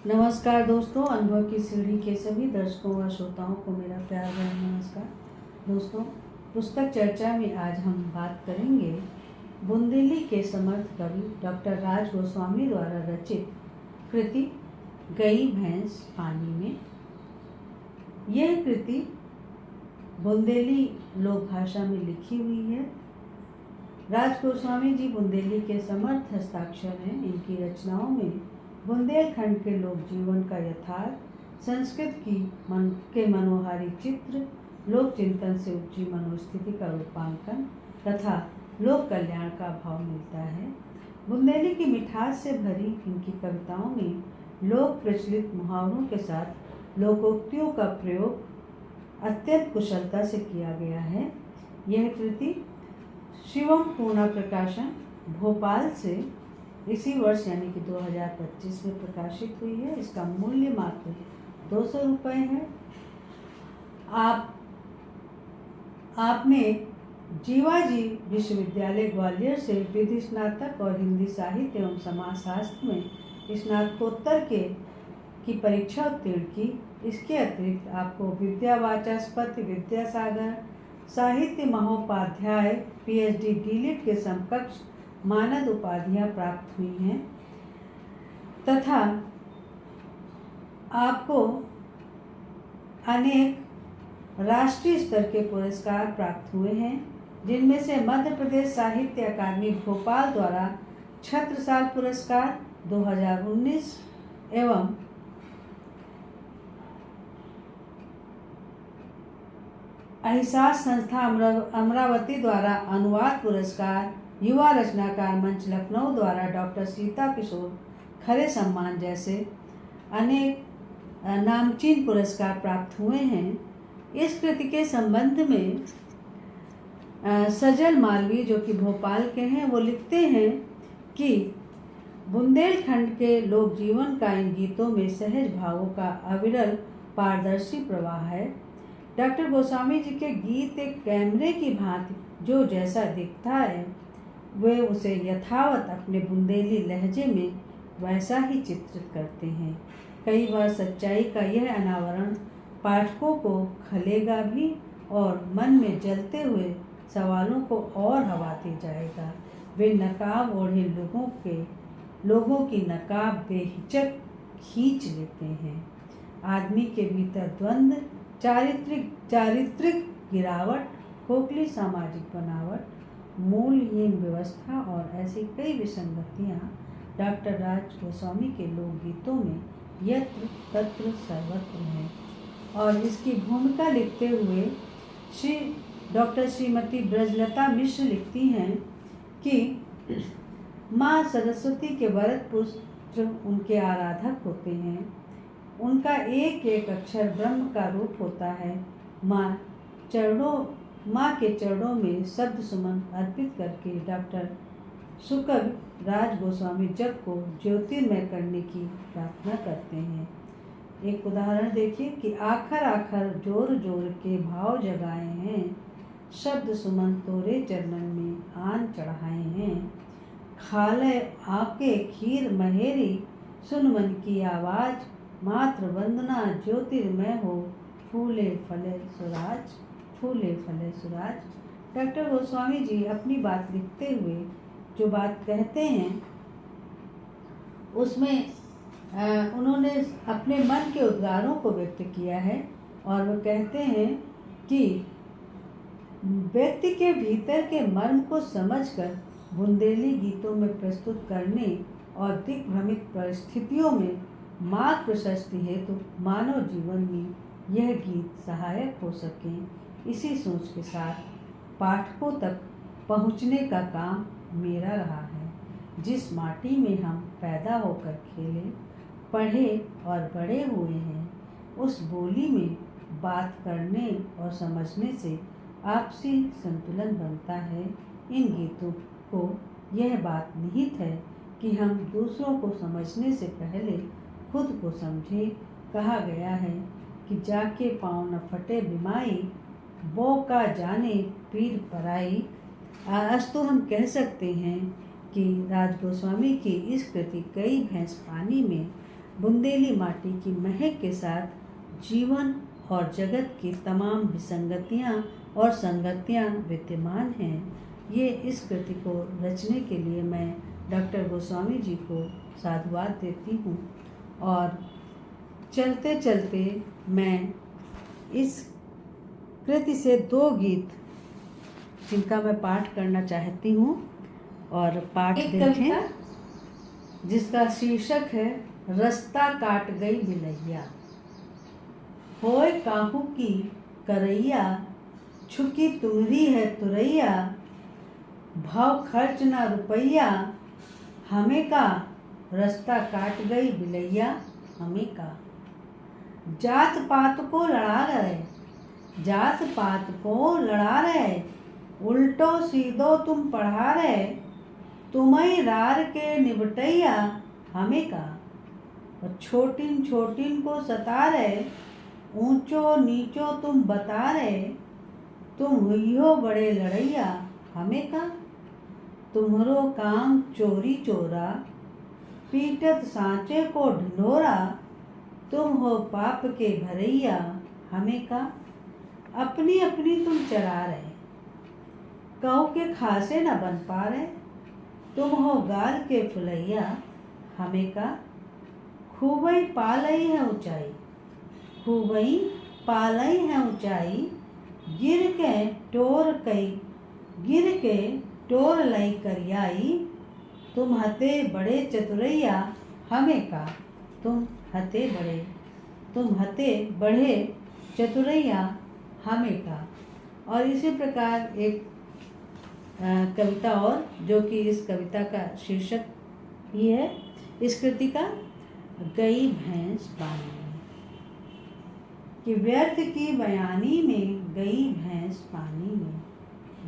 नमस्कार दोस्तों, अनुभव की सीढ़ी के सभी दर्शकों व श्रोताओं को मेरा प्यार भरा नमस्कार। दोस्तों, पुस्तक चर्चा में आज हम बात करेंगे बुंदेली के समर्थ कवि डॉक्टर राज गोस्वामी द्वारा रचित कृति गई भैंस पानी में। यह कृति बुंदेली लोक भाषा में लिखी हुई है। राज गोस्वामी जी बुंदेली के समर्थ हस्ताक्षर हैं। इनकी रचनाओं में बुंदेलखंड के लोक जीवन का यथार्थ, संस्कृत के मनोहारी चित्र, लोक चिंतन से उपजी मनोस्थिति का रूपांकन तथा लोक कल्याण का भाव मिलता है। बुंदेली की मिठास से भरी इनकी कविताओं में लोक प्रचलित मुहावरों के साथ लोकोक्तियों का प्रयोग अत्यंत कुशलता से किया गया है। यह कृति शिवम पूर्णा प्रकाशन भोपाल से इसी वर्ष यानी कि 2025 में प्रकाशित हुई है। इसका मूल्य मात्र 200 रुपये है। आपने जीवाजी विश्वविद्यालय ग्वालियर से विधि स्नातक और हिंदी साहित्य एवं समाजशास्त्र में स्नातकोत्तर की परीक्षा उत्तीर्ण की। इसके अतिरिक्त आपको विद्यावाचस्पति विद्यासागर साहित्य महोपाध्याय PhD डीलिट के समकक्ष मानद उपाधियां प्राप्त हुई हैं तथा आपको अनेक राष्ट्रीय स्तर के पुरस्कार प्राप्त हुए हैं, जिनमें से मध्य प्रदेश साहित्य अकादमी भोपाल द्वारा छत्रसाल पुरस्कार 2019 एवं अहिसास संस्था अमरावती द्वारा अनुवाद पुरस्कार, युवा रचनाकार मंच लखनऊ द्वारा डॉक्टर सीता किशोर खरे सम्मान जैसे अनेक नामचीन पुरस्कार प्राप्त हुए हैं। इस कृति के संबंध में सजल मालवी, जो कि भोपाल के हैं, वो लिखते हैं कि बुंदेलखंड के लोक जीवन का इन गीतों में सहज भावों का अविरल पारदर्शी प्रवाह है। डॉक्टर गोस्वामी जी के गीत एक कैमरे की भांति जो जैसा दिखता है वे उसे यथावत अपने बुंदेली लहजे में वैसा ही चित्रित करते हैं। कई बार सच्चाई का यह अनावरण पाठकों को खलेगा भी और मन में जलते हुए सवालों को और हवा दे जाएगा। वे नकाब ओढ़े लोगों की नकाब बेहिचक खींच लेते हैं। आदमी के भीतर द्वंद्व, चारित्रिक गिरावट, खोखली सामाजिक बनावट, मूलहीन व्यवस्था और ऐसी कई विसंगतियाँ डॉक्टर राज गोस्वामी के लोकगीतों में यत्र तत्र सर्वत्र हैं। और इसकी भूमिका लिखते हुए डॉक्टर श्रीमती ब्रजलता मिश्र लिखती हैं कि माँ सरस्वती के वरद पुत्र उनके आराधक होते हैं। उनका एक एक अक्षर ब्रह्म का रूप होता है। माँ के चरणों में शब्द सुमन अर्पित करके डॉक्टर सुकवि राज गोस्वामी जग को ज्योतिर्मय करने की प्रार्थना करते हैं। एक उदाहरण देखिए कि आखर आखर जोर जोर के भाव जगाए हैं, शब्द सुमन तोरे चरणन में आन चढ़ाए हैं। खाले आके खीर महेरी सुन मन की आवाज, मात्र वंदना ज्योतिर्मय हो फूले फले सुराज, फूले फले सुराज। डॉक्टर गोस्वामी जी अपनी बात लिखते हुए जो बात कहते हैं उसमें उन्होंने अपने मन के उद्गारों को व्यक्त किया है और वो कहते हैं कि व्यक्ति के भीतर के मर्म को समझकर बुंदेली गीतों में प्रस्तुत करने और दिग्भ्रमित परिस्थितियों में मार्ग प्रशस्ति हेतु मानव जीवन में यह गीत सहायक हो सकें, इसी सोच के साथ पाठकों तक पहुँचने का काम मेरा रहा है। जिस माटी में हम पैदा होकर खेले, पढ़े और बड़े हुए हैं, उस बोली में बात करने और समझने से आपसी संतुलन बनता है। इन गीतों को यह बात निहित है कि हम दूसरों को समझने से पहले खुद को समझें। कहा गया है कि जाके पाँव न फटे बिमाई, वो का जाने पीर पराई। आज तो हम कह सकते हैं कि राज गोस्वामी की इस कृति कई भैंस पानी में बुंदेली माटी की महक के साथ जीवन और जगत की तमाम विसंगतियाँ और संगतियाँ विद्यमान हैं। ये इस कृति को रचने के लिए मैं डॉक्टर गोस्वामी जी को साधुवाद देती हूँ। और चलते चलते मैं इस कृति से 2 गीत जिनका मैं पाठ करना चाहती हूँ और पाठ देखें, जिसका शीर्षक है रास्ता काट गई बिलैया। होए काहू की करैया, छुकी तुम्हरी है तुरैया, भाव खर्च ना रुपैया, हमें का रास्ता काट गई बिलैया, हमें का। जात पात को लड़ा रहे, जात पात को लड़ा रहे, उल्टो सीधो तुम पढ़ा रहे, तुम्हें रार के निबटैया, हमें का। और छोटिन छोटिन को सता रहे, ऊंचो नीचो तुम बता रहे, तुम हुइयो बड़े लड़ैया, हमें का। तुम्हरो काम चोरी चोरा, पीटत सांचे को ढिंढोरा, तुम हो पाप के भरैया, हमें का। अपनी अपनी तुम चरा रहे, कौ के खासे न बन पा रहे, तुम हो गाल के फुलैया, हमें का। खूबई पालई है ऊंचाई, खूबई पालई है ऊंचाई, गिर के टोर लई करियाई, तुम हते बड़े चतुरैया, हमें का। तुम हते बढ़े चतुरैया, हमें का। और इसी प्रकार एक कविता और, जो कि इस कविता का शीर्षक ही है इस कृति का, गई भैंस पानी में। कि व्यर्थ की बयानी में गई भैंस पानी में,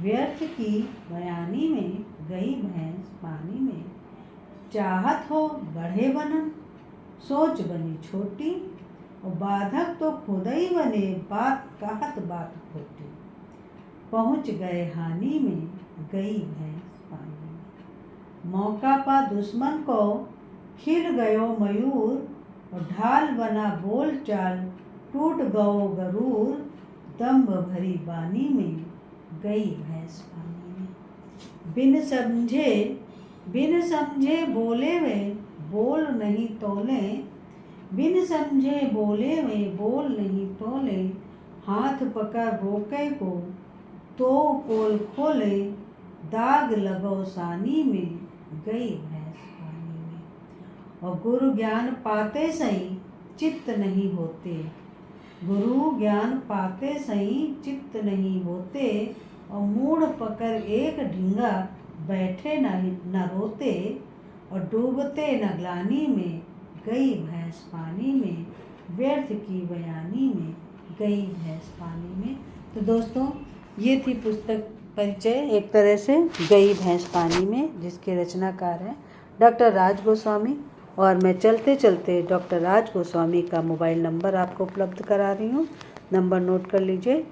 व्यर्थ की बयानी में गई भैंस पानी में। चाहत हो बढ़े बनन, सोच बनी छोटी, और बाधक तो खुदई बने, बात कहत बात खोटी। पहुँच गए हानि में गई भैंस पानी में। मौका पा दुश्मन को खिल गयो मयूर, और ढाल बना बोल चाल टूट गयो गरूर, दम्भ भरी बानी में गई भैंस पानी में। बिन समझे बोले वे बोल नहीं तोले, बिन समझे बोले वे बोल नहीं तोले, हाथ पकड़ रोके को तो पोल खोले, दाग लगो सानी में गई भैंस पानी में। और गुरु ज्ञान पाते सही चित्त नहीं होते, गुरु ज्ञान पाते सही चित्त नहीं होते, और मूढ़ पकड़ एक ढींगा बैठे न रोते, और डूबते न ग्लानी में गई भैंस पानी में, व्यर्थ की बयानी में गई भैंस पानी में। तो दोस्तों, ये थी पुस्तक परिचय एक तरह से गई भैंस पानी में, जिसके रचनाकार हैं डॉक्टर राज गोस्वामी। और मैं चलते चलते डॉक्टर राज गोस्वामी का मोबाइल नंबर आपको उपलब्ध करा रही हूँ। नंबर नोट कर लीजिए,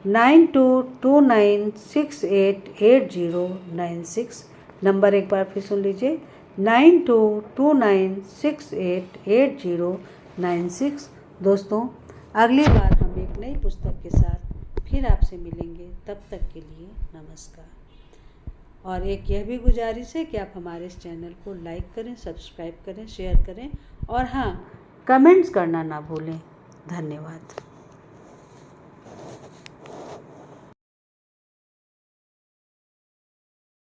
9229688096। नंबर एक बार फिर सुन लीजिए, 9229688096। दोस्तों, अगली बार हम एक नई पुस्तक के साथ फिर आपसे मिलेंगे। तब तक के लिए नमस्कार। और एक यह भी गुजारिश है कि आप हमारे इस चैनल को लाइक करें, सब्सक्राइब करें, शेयर करें, और हाँ, कमेंट्स करना ना भूलें। धन्यवाद।